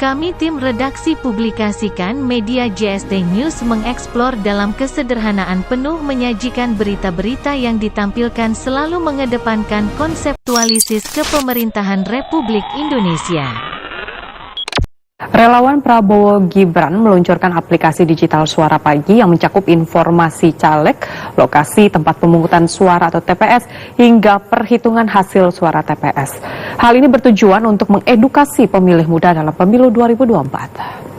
Kami tim redaksi publikasikan media JST News mengeksplor dalam kesederhanaan penuh menyajikan berita-berita yang ditampilkan selalu mengedepankan konseptualisis kepemerintahan Republik Indonesia. Relawan Prabowo Gibran meluncurkan aplikasi digital Suara Pagi yang mencakup informasi caleg, lokasi tempat pemungutan suara atau TPS, hingga perhitungan hasil suara TPS. Hal ini bertujuan untuk mengedukasi pemilih muda dalam pemilu 2024.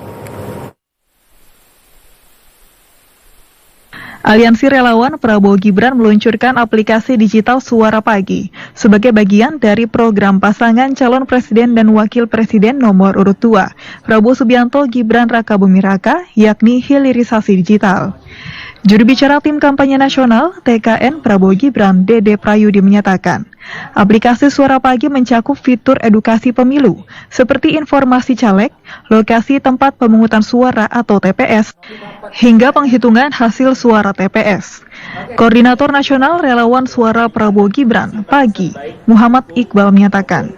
Aliansi Relawan Prabowo Gibran meluncurkan aplikasi digital Suara Pagi sebagai bagian dari program pasangan calon presiden dan wakil presiden nomor urut 2, Prabowo Subianto Gibran Rakabuming Raka, yakni hilirisasi digital. Juru bicara tim kampanye nasional TKN Prabowo Gibran, Dede Prayudi menyatakan, aplikasi Suara Pagi mencakup fitur edukasi pemilu seperti informasi caleg, lokasi tempat pemungutan suara atau TPS, hingga penghitungan hasil suara TPS. Koordinator Nasional Relawan Suara Prabowo Gibran, Pagi, Muhammad Iqbal menyatakan,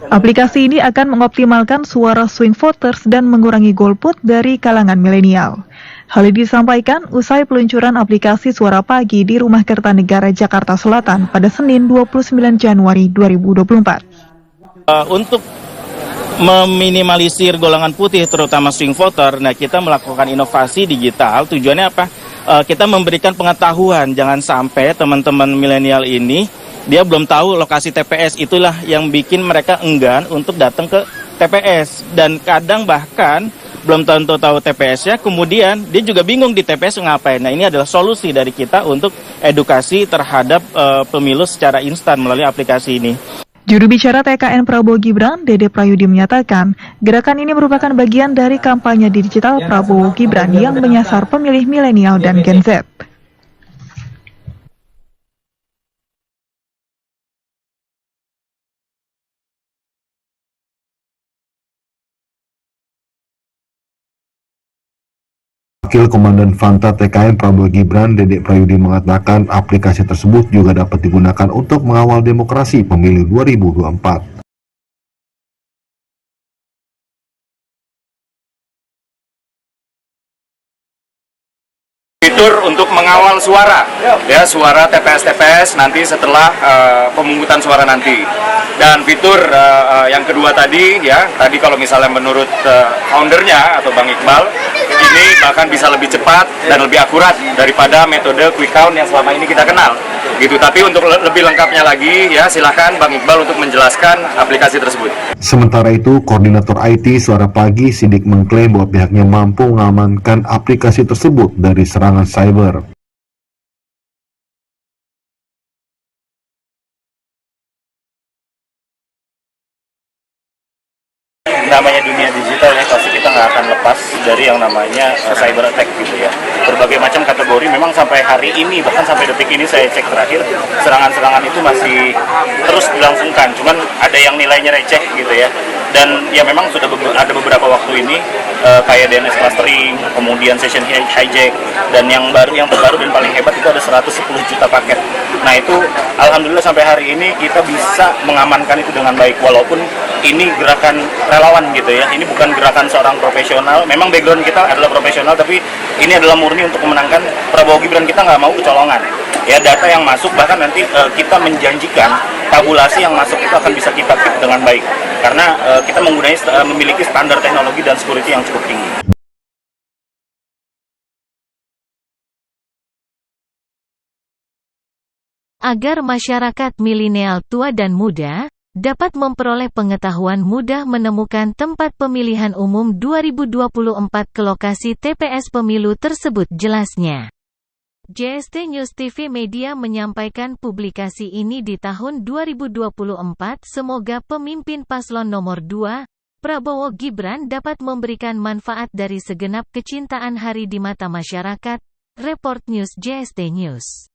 aplikasi ini akan mengoptimalkan suara swing voters dan mengurangi golput dari kalangan milenial. Hal ini disampaikan usai peluncuran aplikasi Suara Pagi di Rumah Kertanegara Jakarta Selatan pada Senin 29 Januari 2024. Untuk meminimalisir golongan putih terutama swing voter, nah kita melakukan inovasi digital. Tujuannya apa? Kita memberikan pengetahuan, jangan sampai teman-teman milenial ini dia belum tahu lokasi TPS, itulah yang bikin mereka enggan untuk datang ke TPS, dan kadang bahkan belum tentu tahu TPS-nya, kemudian dia juga bingung di TPS ngapain. Nah, ini adalah solusi dari kita untuk edukasi terhadap pemilu secara instan melalui aplikasi ini. Juru bicara TKN Prabowo Gibran, Dede Prayudi menyatakan, gerakan ini merupakan bagian dari kampanye digital Prabowo Gibran yang menyasar pemilih milenial dan Gen Z. Wakil Komandan Fanta TKN Prabowo Gibran, Dede Prayudi mengatakan aplikasi tersebut juga dapat digunakan untuk mengawal demokrasi pemilu 2024. Fitur untuk mengawal suara, ya suara TPS nanti setelah pemungutan suara nanti. Dan fitur yang kedua tadi, ya tadi kalau misalnya menurut foundernya atau Bang Iqbal, ini bahkan bisa lebih cepat dan lebih akurat daripada metode quick count yang selama ini kita kenal. Gitu. Tapi untuk lebih lengkapnya lagi, ya silakan Bang Iqbal untuk menjelaskan aplikasi tersebut. Sementara itu, Koordinator IT Suara Pagi Sidik mengklaim bahwa pihaknya mampu mengamankan aplikasi tersebut dari serangan cyber. Namanya dunia digital ya, pasti kita nggak akan lepas dari yang namanya cyber attack gitu ya. Berbagai macam kategori memang sampai hari ini, bahkan sampai detik ini saya cek terakhir, serangan-serangan itu masih terus dilangsungkan. Cuman ada yang nilainya receh gitu ya. Dan ya memang sudah ada beberapa waktu ini kayak DNS clustering, kemudian session hijack, dan yang terbaru dan paling hebat itu ada 110 juta paket. Nah itu alhamdulillah sampai hari ini kita bisa mengamankan itu dengan baik, walaupun ini gerakan relawan gitu ya, ini bukan gerakan seorang profesional. Memang background kita adalah profesional, tapi ini adalah murni untuk memenangkan Prabowo Gibran. Kita nggak mau kecolongan ya, data yang masuk, bahkan nanti kita menjanjikan tabulasi yang masuk itu akan bisa kita keep dengan baik, karena kita memiliki standar teknologi dan security yang cukup tinggi. Agar masyarakat milenial tua dan muda dapat memperoleh pengetahuan mudah menemukan tempat pemilihan umum 2024 ke lokasi TPS pemilu tersebut, jelasnya. JST News TV Media menyampaikan publikasi ini di tahun 2024. Semoga pemimpin paslon nomor 2, Prabowo Gibran, dapat memberikan manfaat dari segenap kecintaan hari di mata masyarakat. Report News JST News.